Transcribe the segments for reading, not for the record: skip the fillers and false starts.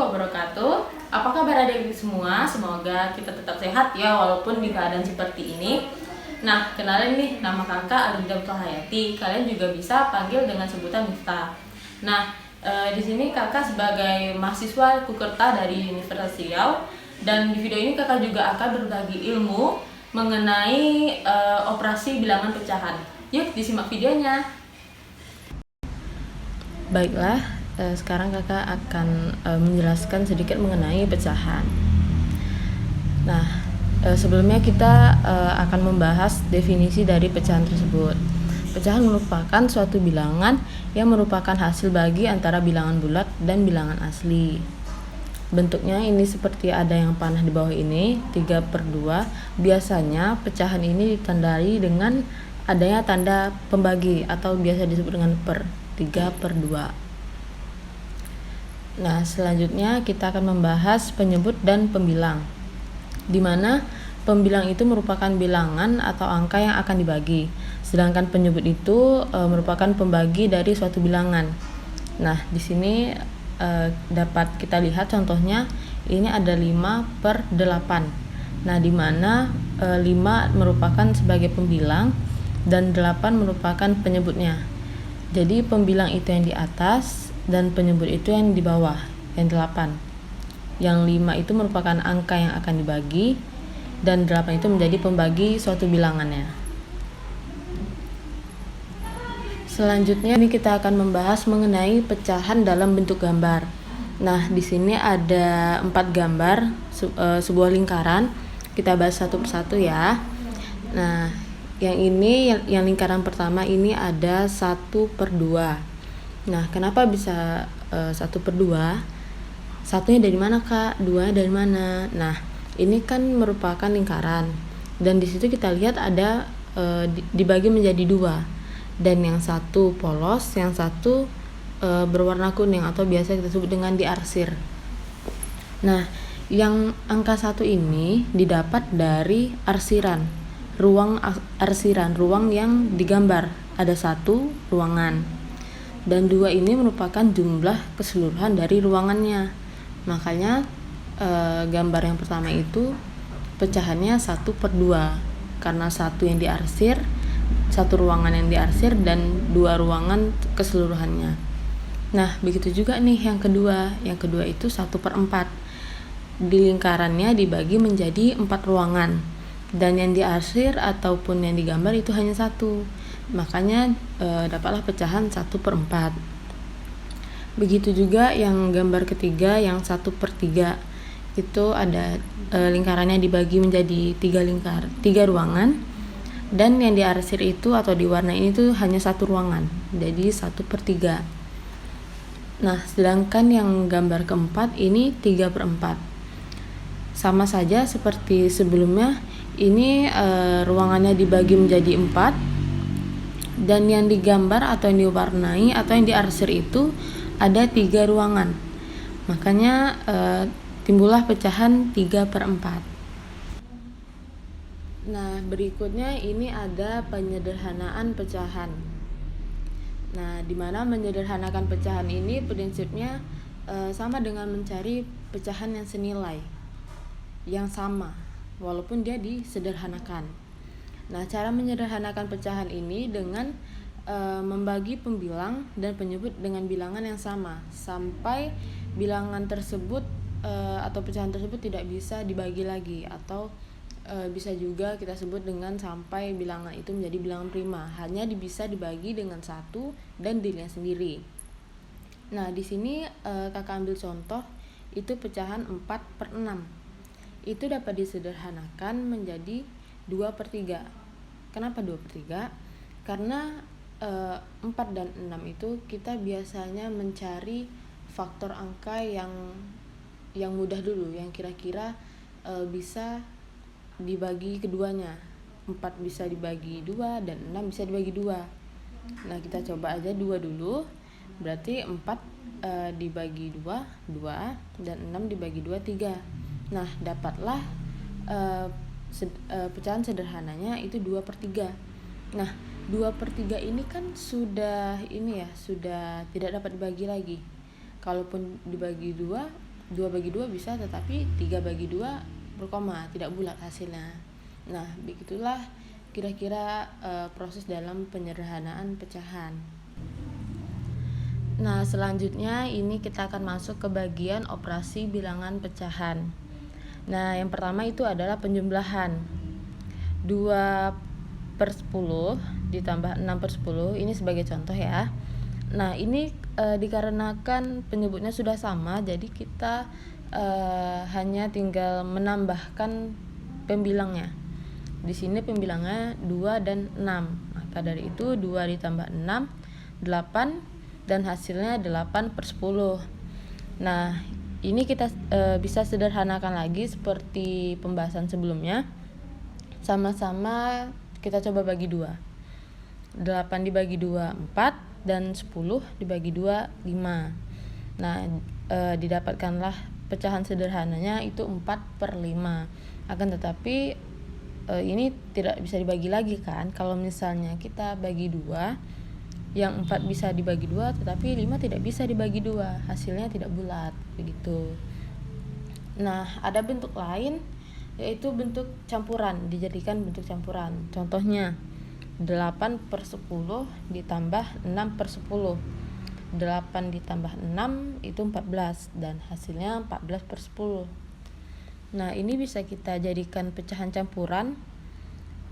wabarakatuh. Apa kabar adik-adik semua? Semoga kita tetap sehat ya walaupun di keadaan seperti ini. Nah, kenalin nih, nama kakak Alinda Hayati. Kalian juga bisa panggil dengan sebutan Miftah. Nah, di sini kakak sebagai mahasiswa Kukerta dari Universitas Riau. Dan di video ini kakak juga akan berbagi ilmu mengenai operasi bilangan pecahan. Yuk disimak videonya. Baiklah, sekarang kakak akan menjelaskan sedikit mengenai pecahan. Nah, sebelumnya kita akan membahas definisi dari pecahan tersebut. Pecahan merupakan suatu bilangan yang merupakan hasil bagi antara bilangan bulat dan bilangan asli. Bentuknya ini seperti ada yang panah di bawah ini, 3/2. Biasanya pecahan ini ditandai dengan adanya tanda pembagi atau biasa disebut dengan per, 3/2. Nah, selanjutnya kita akan membahas penyebut dan pembilang, di mana pembilang itu merupakan bilangan atau angka yang akan dibagi, sedangkan penyebut itu merupakan pembagi dari suatu bilangan. Nah, di sini dapat kita lihat contohnya, ini ada 5/8. Nah, di mana 5 merupakan sebagai pembilang dan 8 merupakan penyebutnya. Jadi pembilang itu yang di atas dan penyebut itu yang di bawah, yang 8. Yang 5 itu merupakan angka yang akan dibagi dan 8 itu menjadi pembagi suatu bilangannya. Selanjutnya ini kita akan membahas mengenai pecahan dalam bentuk gambar. Nah, di sini ada 4 gambar sebuah lingkaran. Kita bahas satu persatu ya. Nah, yang lingkaran pertama ini ada 1/2. Nah, kenapa bisa 1/2? Satunya dari mana, Kak? 2 dari mana? Nah, ini kan merupakan lingkaran. Dan di situ kita lihat ada dibagi menjadi 2. Dan yang satu polos, yang satu berwarna kuning atau biasa kita sebut dengan diarsir. Nah, yang angka 1 ini didapat dari arsiran. Ruang yang digambar. Ada 1 ruangan. Dan 2 ini merupakan jumlah keseluruhan dari ruangannya. Makanya gambar yang pertama itu pecahannya 1/2 karena 1 yang diarsir, 1 ruangan yang diarsir dan 2 ruangan keseluruhannya. Nah, begitu juga nih yang kedua. Yang kedua itu 1/4. Di lingkarannya dibagi menjadi 4 ruangan. Dan yang diarsir ataupun yang digambar itu hanya 1. Makanya dapatlah pecahan 1/4. Begitu juga yang gambar ketiga yang 1/3. Itu ada lingkarannya dibagi menjadi 3 ruangan. Dan yang diarsir itu atau diwarnai itu hanya 1 ruangan. Jadi 1/3. Nah, sedangkan yang gambar keempat ini 3/4. Sama saja seperti sebelumnya. Ini ruangannya dibagi menjadi 4 dan yang digambar atau yang diwarnai atau yang diarsir itu ada 3 ruangan. Makanya timbullah pecahan 3/4. Nah, berikutnya ini ada penyederhanaan pecahan. Nah, di mana menyederhanakan pecahan ini prinsipnya sama dengan mencari pecahan yang senilai, yang sama walaupun dia disederhanakan. Nah, cara menyederhanakan pecahan ini dengan membagi pembilang dan penyebut dengan bilangan yang sama sampai bilangan tersebut atau pecahan tersebut tidak bisa dibagi lagi, atau bisa juga kita sebut dengan sampai bilangan itu menjadi bilangan prima, hanya bisa dibagi dengan 1 dan dirinya sendiri. Nah, di sini kakak ambil contoh itu pecahan 4/6. Itu dapat disederhanakan menjadi 2/3. Kenapa 2/3? Karena 4 dan 6 itu kita biasanya mencari faktor angka yang mudah dulu, yang kira-kira bisa dibagi keduanya. 4 bisa dibagi 2 dan 6 bisa dibagi 2. Nah, kita coba aja 2 dulu. Berarti 4 dibagi 2, 2, dan 6 dibagi 2, 3. Nah, dapatlah pecahan sederhananya itu 2/3. Nah, 2/3 ini kan sudah tidak dapat dibagi lagi. Kalaupun dibagi 2, 2 bagi 2 bisa, tetapi 3 bagi 2 berkoma, tidak bulat hasilnya. Nah, begitulah kira-kira proses dalam penyederhanaan pecahan. Nah, selanjutnya ini kita akan masuk ke bagian operasi bilangan pecahan. Nah, yang pertama itu adalah penjumlahan. 2/10 ditambah 6/10, ini sebagai contoh ya. Nah, ini dikarenakan penyebutnya sudah sama, jadi kita hanya tinggal menambahkan pembilangnya. Di sini pembilangnya 2 dan 6. Maka dari itu 2 ditambah 6, 8, dan hasilnya 8/10. Nah, ini kita bisa sederhanakan lagi seperti pembahasan sebelumnya. Sama-sama kita coba bagi 2. 8 dibagi 2, 4. Dan 10 dibagi 2, 5. Nah, didapatkanlah pecahan sederhananya itu 4/5. Akan tetapi ini tidak bisa dibagi lagi kan. Kalau misalnya kita bagi 2, yang 4 bisa dibagi 2, tetapi 5 tidak bisa dibagi 2, hasilnya tidak bulat, begitu. Nah, ada bentuk lain, yaitu bentuk campuran, dijadikan bentuk campuran. Contohnya 8/10 ditambah 6/10. 8 ditambah 6 itu 14, dan hasilnya 14/10. Nah, ini bisa kita jadikan pecahan campuran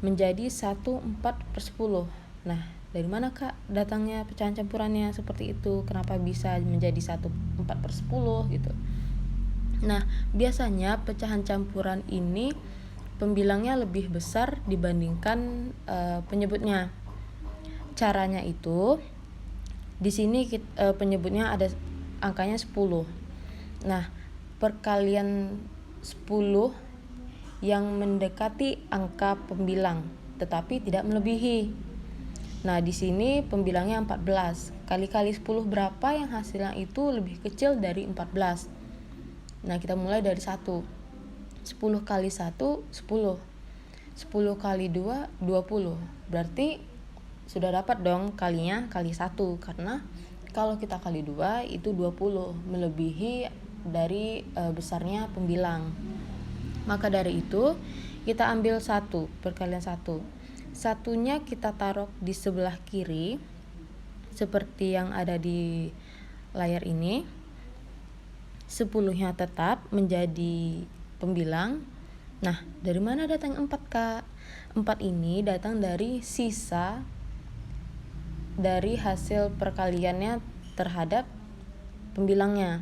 menjadi 1/4/10. Nah, dari mana Kak datangnya pecahan campurannya seperti itu? Kenapa bisa menjadi 1/4/10 gitu? Nah, biasanya pecahan campuran ini pembilangnya lebih besar dibandingkan penyebutnya. Caranya itu di sini penyebutnya ada angkanya 10. Nah, perkalian 10 yang mendekati angka pembilang tetapi tidak melebihi. Nah, di sini pembilangnya 14. Kali 10 berapa yang hasilnya itu lebih kecil dari 14. Nah, kita mulai dari 1. 10 kali 1, 10. 10 kali 2, 20. Berarti sudah dapat dong kalinya kali 1. Karena kalau kita kali 2 itu 20. Melebihi dari besarnya pembilang. Maka dari itu kita ambil 1, perkalian 1. Satunya kita taruh di sebelah kiri. Seperti yang ada di layar ini. 10-nya tetap menjadi pembilang. Nah, dari mana datang 4 Kak? 4 ini datang dari sisa dari hasil perkaliannya terhadap pembilangnya.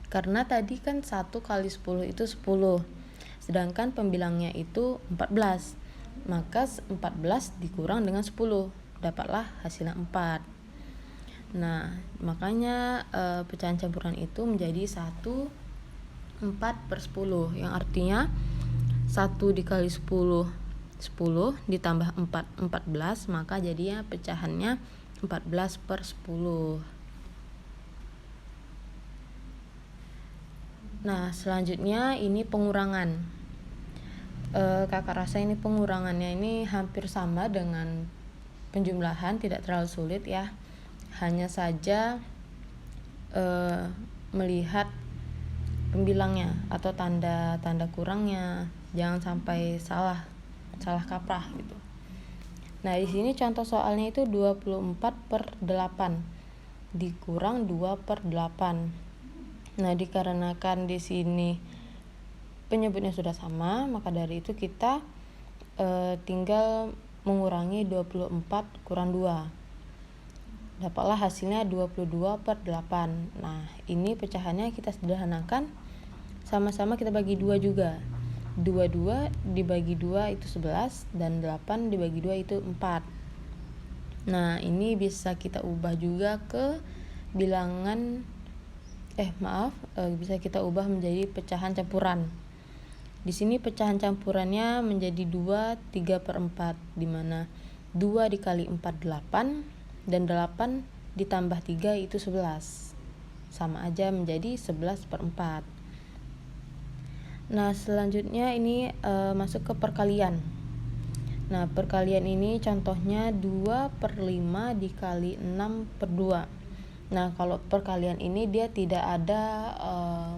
Karena tadi kan 1 kali 10 itu 10. Sedangkan pembilangnya itu 14. Maka 14 dikurang dengan 10. Dapatlah hasilnya 4. Nah, makanya pecahan campuran itu menjadi 1/4/10, yang artinya 1 dikali 10 10 ditambah 4 14, maka jadinya pecahannya 14/10. Nah, selanjutnya ini pengurangan. Kakak rasa ini pengurangannya ini hampir sama dengan penjumlahan, tidak terlalu sulit ya. Hanya saja melihat pembilangnya atau tanda kurangnya, jangan sampai salah kaprah gitu. Nah, di sini contoh soalnya itu 24/8 dikurang 2/8. Nah, dikarenakan di sini penyebutnya sudah sama, maka dari itu kita tinggal mengurangi 24 kurang 2. Dapatlah hasilnya 22/8. Nah, ini pecahannya kita sederhanakan. Sama-sama kita bagi 2 juga. 22 dibagi 2 itu 11, dan 8 dibagi 2 itu 4. Nah, ini bisa kita ubah juga ke bilangan bisa kita ubah menjadi pecahan campuran. Di sini pecahan campurannya menjadi 2 3/4, di mana 2 dikali 4 8, dan 8 ditambah 3 itu 11. Sama aja menjadi 11/4. Nah, selanjutnya ini masuk ke perkalian. Nah, perkalian ini contohnya 2/5 dikali 6/2. Nah, kalau perkalian ini dia tidak ada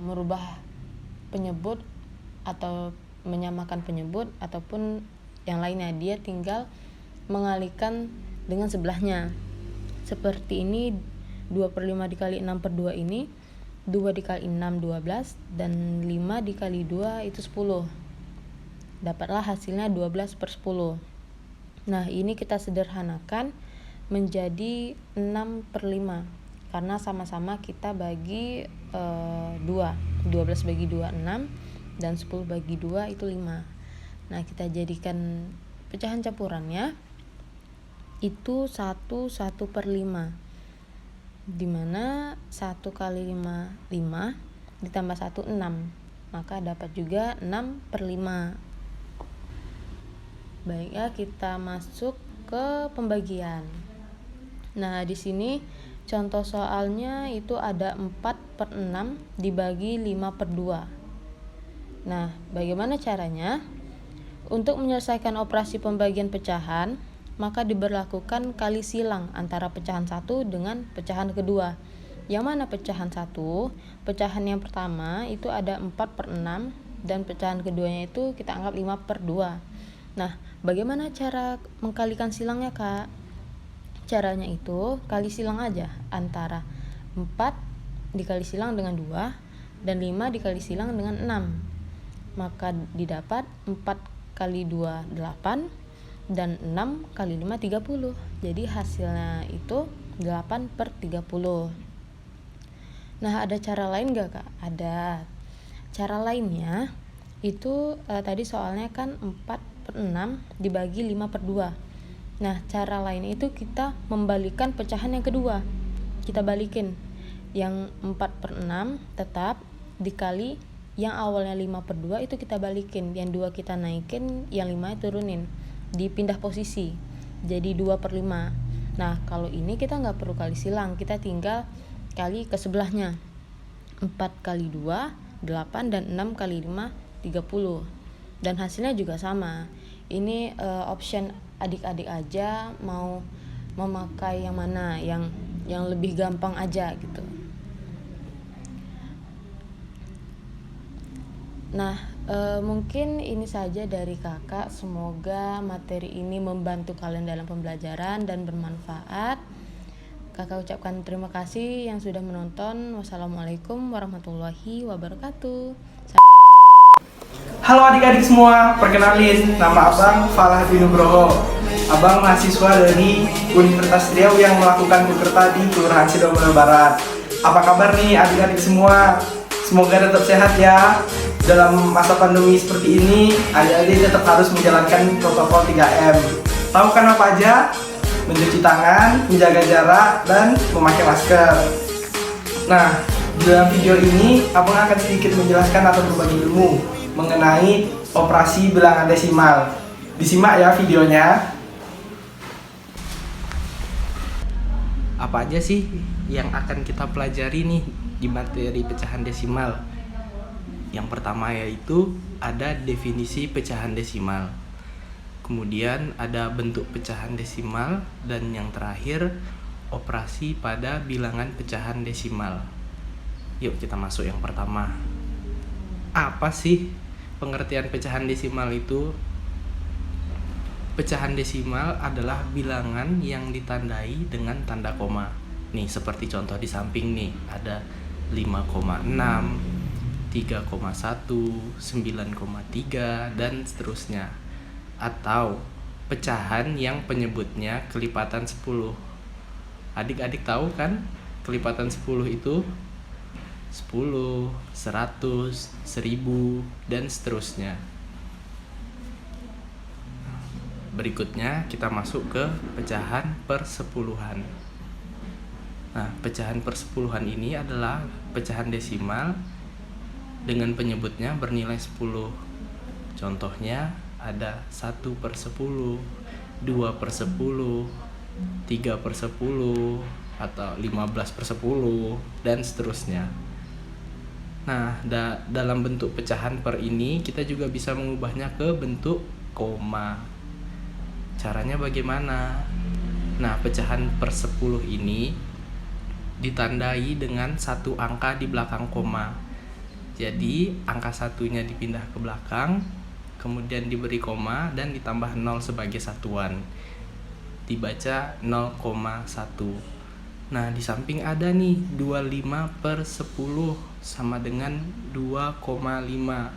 merubah penyebut atau menyamakan penyebut ataupun yang lainnya, dia tinggal mengalihkan dengan sebelahnya. Seperti ini, 2/5 dikali 6/2 ini 2 dikali 6 12 dan 5 dikali 2 itu 10. Dapatlah hasilnya 12/10. Nah, ini kita sederhanakan menjadi 6/5 karena sama-sama kita bagi 2. 12 bagi 2 6 dan 10 bagi 2 itu 5. Nah, kita jadikan pecahan campurannya itu 1/5, dimana 1 kali 5 5 ditambah 1 6, maka dapat juga 6/5. Baik ya, kita masuk ke pembagian. Nah, di sini contoh soalnya itu ada 4/6 dibagi 5/2. Nah, bagaimana caranya? Untuk menyelesaikan operasi pembagian pecahan, maka diberlakukan kali silang antara pecahan 1 dengan pecahan kedua. Yang mana pecahan 1? Pecahan yang pertama itu ada 4/6 dan pecahan keduanya itu kita anggap 5/2. Nah, bagaimana cara mengkalikan silangnya, Kak? Caranya itu kali silang aja antara 4 dikali silang dengan 2 dan 5 dikali silang dengan 6. Maka didapat 4 kali 2 8 dan 6 kali 5 30. Jadi hasilnya itu 8/30. Nah, ada cara lain gak, Kak? Ada. Cara lainnya itu tadi soalnya kan 4/6 dibagi 5/2. Nah, cara lain itu kita membalikkan pecahan yang kedua. Kita balikin. Yang 4/6 tetap dikali yang awalnya 5/2 itu kita balikin. Yang 2 kita naikin, yang 5 turunin. Dipindah posisi jadi 2/5. Nah, kalau ini kita nggak perlu kali silang, kita tinggal kali ke sebelahnya. 4 kali 2 8 dan 6 kali 5 30. Dan hasilnya juga sama. Ini option adik-adik aja mau memakai yang mana, yang lebih gampang aja gitu. Nah, mungkin ini saja dari kakak. Semoga materi ini membantu kalian dalam pembelajaran dan bermanfaat. Kakak ucapkan terima kasih yang sudah menonton. Wassalamualaikum warahmatullahi wabarakatuh. Halo adik-adik semua, perkenalin, nama Abang Falah bin Nugroho. Abang mahasiswa dari Universitas Riau yang melakukan pekerta di Kelurahan Sidomulyo Barat. Apa kabar nih adik-adik semua? Semoga tetap sehat ya. Dalam masa pandemi seperti ini, adik-adik tetap harus menjalankan protokol 3M. Tahu kan apa aja? Mencuci tangan, menjaga jarak, dan memakai masker. Nah, di dalam video ini, Abang akan sedikit menjelaskan atau berbagi ilmu mengenai operasi bilangan desimal. Disimak ya videonya. Apa aja sih yang akan kita pelajari nih di materi pecahan desimal? Yang pertama yaitu ada definisi pecahan desimal. Kemudian ada bentuk pecahan desimal, dan yang terakhir operasi pada bilangan pecahan desimal. Yuk kita masuk yang pertama. Apa sih pengertian pecahan desimal itu? Pecahan desimal adalah bilangan yang ditandai dengan tanda koma. Nih seperti contoh di samping nih, ada 5,6, 3,1, 9,3 dan seterusnya. Atau pecahan yang penyebutnya kelipatan 10. Adik-adik tahu kan kelipatan 10 itu 10, 100, 1000 dan seterusnya. Berikutnya kita masuk ke pecahan persepuluhan. Nah, pecahan persepuluhan ini adalah pecahan desimal dengan penyebutnya bernilai 10. Contohnya ada 1/10, 2/10, 3/10, atau 15/10 dan seterusnya. Nah, dalam bentuk pecahan per ini kita juga bisa mengubahnya ke bentuk koma. Caranya bagaimana? Nah, pecahan per 10 ini ditandai dengan satu angka di belakang koma. Jadi angka satunya dipindah ke belakang, kemudian diberi koma dan ditambah 0 sebagai satuan. Dibaca 0,1. Nah, di samping ada nih 25/10 sama dengan 2,5.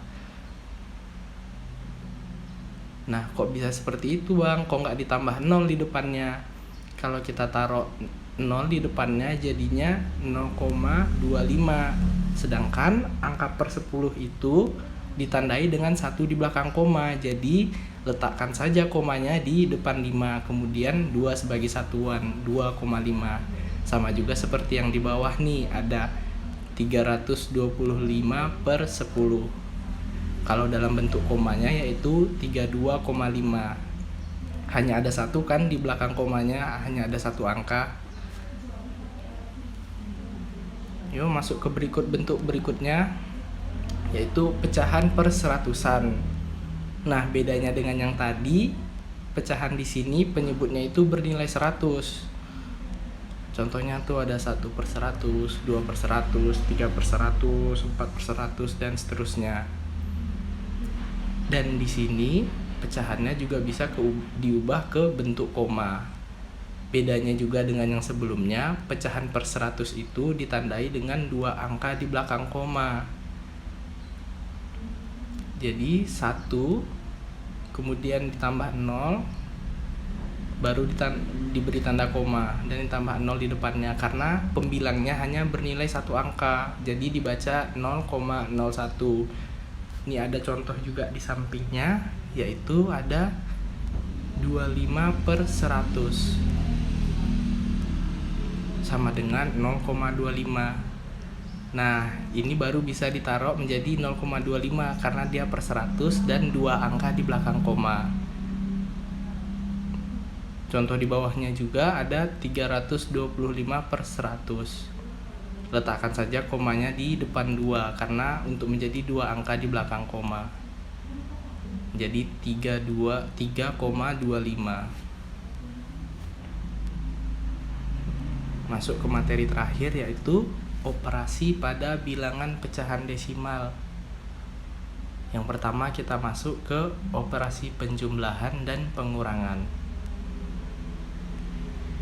Nah, kok bisa seperti itu, Bang? Kok nggak ditambah 0 di depannya? Kalau kita taruh 0 di depannya jadinya 0,25. Sedangkan angka per 10 itu ditandai dengan 1 di belakang koma. Jadi letakkan saja komanya di depan 5, kemudian 2 sebagai satuan, 2,5. Sama juga seperti yang di bawah nih, ada 325/10. Kalau dalam bentuk komanya yaitu 32,5. Hanya ada satu kan di belakang komanya, hanya ada satu angka. Yuk masuk ke bentuk berikutnya, yaitu pecahan per seratusan. Nah, bedanya dengan yang tadi, pecahan di sini penyebutnya itu bernilai 100. Contohnya tuh ada 1/100, 2/100, 3/100, 4/100 dan seterusnya. Dan di sini pecahannya juga bisa diubah ke bentuk koma. Bedanya juga dengan yang sebelumnya, pecahan per 100 itu ditandai dengan 2 angka di belakang koma. Jadi 1, kemudian ditambah 0, baru diberi tanda koma dan ditambah 0 di depannya, karena pembilangnya hanya bernilai 1 angka, jadi dibaca 0,01. Ini ada contoh juga di sampingnya, yaitu ada 25/100 sama dengan 0,25. Nah, ini baru bisa ditaruh menjadi 0,25 karena dia per 100 dan 2 angka di belakang koma. Contoh di bawahnya juga ada 325/100. Letakkan saja komanya di depan 2 karena untuk menjadi 2 angka di belakang koma. Jadi 3,25. Masuk ke materi terakhir, yaitu operasi pada bilangan pecahan desimal. Yang pertama kita masuk ke operasi penjumlahan dan pengurangan.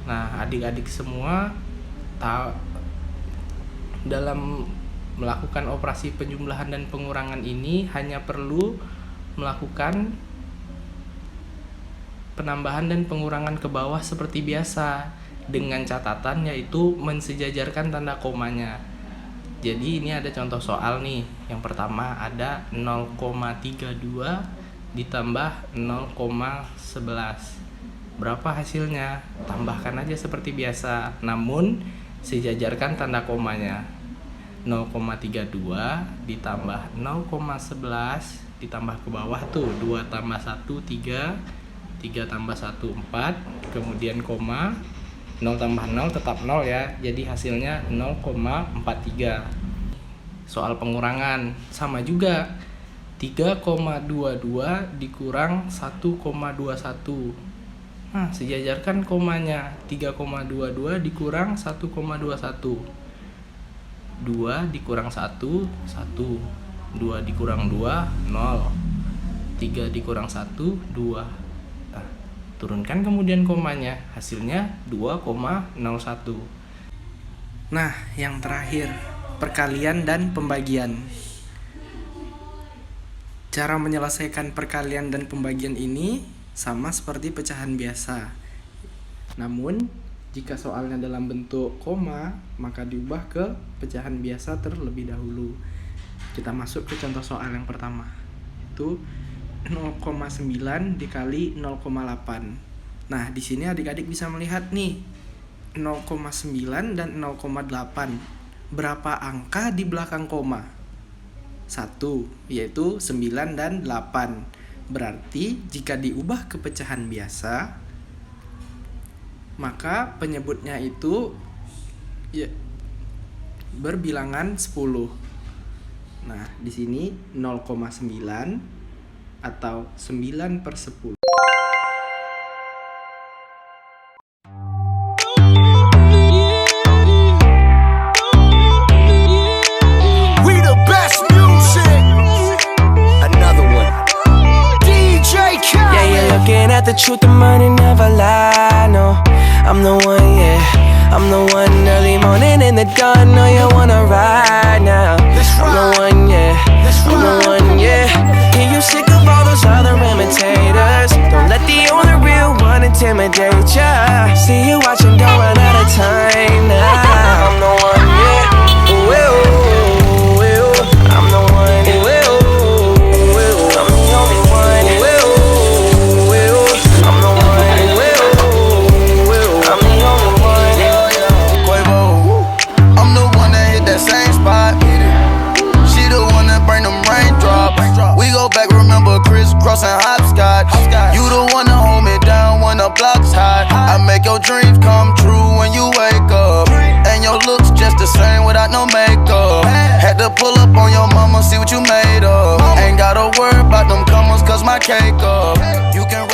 Nah, adik-adik semua dalam melakukan operasi penjumlahan dan pengurangan ini hanya perlu melakukan penambahan dan pengurangan ke bawah seperti biasa, dengan catatan yaitu mensejajarkan tanda komanya. Jadi ini ada contoh soal nih. Yang pertama ada 0,32 ditambah 0,11. Berapa hasilnya? Tambahkan aja seperti biasa, namun sejajarkan tanda komanya. 0,32 ditambah 0,11 ditambah ke bawah tuh 2 tambah 1 3, 3 tambah 1 4, kemudian koma, 0 tambah 0 tetap 0 ya, jadi hasilnya 0,43. Soal pengurangan sama juga, 3,22 dikurang 1,21. Nah, sejajarkan komanya, 3,22 dikurang 1,21. 2 dikurang 1, 1. 2 dikurang 2, 0. 3 dikurang 1, 2. Turunkan kemudian komanya, hasilnya 2,01. Nah, yang terakhir, perkalian dan pembagian. Cara menyelesaikan perkalian dan pembagian ini sama seperti pecahan biasa. Namun, jika soalnya dalam bentuk koma, maka diubah ke pecahan biasa terlebih dahulu. Kita masuk ke contoh soal yang pertama. Itu 0,9 dikali 0,8. Nah, di sini adik-adik bisa melihat nih, 0,9 dan 0,8. Berapa angka di belakang koma? 1, yaitu 9 dan 8. Berarti jika diubah ke pecahan biasa, maka penyebutnya itu berbilangan 10. Nah, di sini 0,9 atau 9/10. Looking at the truth, the money never lie, no. I'm the one, yeah, I'm the one. Early morning in the dawn, know you wanna ride now. I'm the one, yeah, I'm the one, yeah. Hear you sick of all those other imitators. Don't let the only real one intimidate ya. See you watching, don't run out of time now. I'm the one, yeah. Ooh, ooh, ooh, I'm the one. Ooh, ooh, ooh, I'm the only one. Ooh, ooh, ooh, I'm the one. Ooh, ooh, ooh, I'm the only one. Quavo, I'm the one that hit that same spot. She the one that bring them raindrops. We go back, remember crisscross and hopscotch. You the one that hold me down when the block's hot. I make your dreams come true when you wake up. And your looks just the same without no makeup. Had to pull up on your mama, see what you made of. Ain't gotta worry about them comers, cause my cake up. You can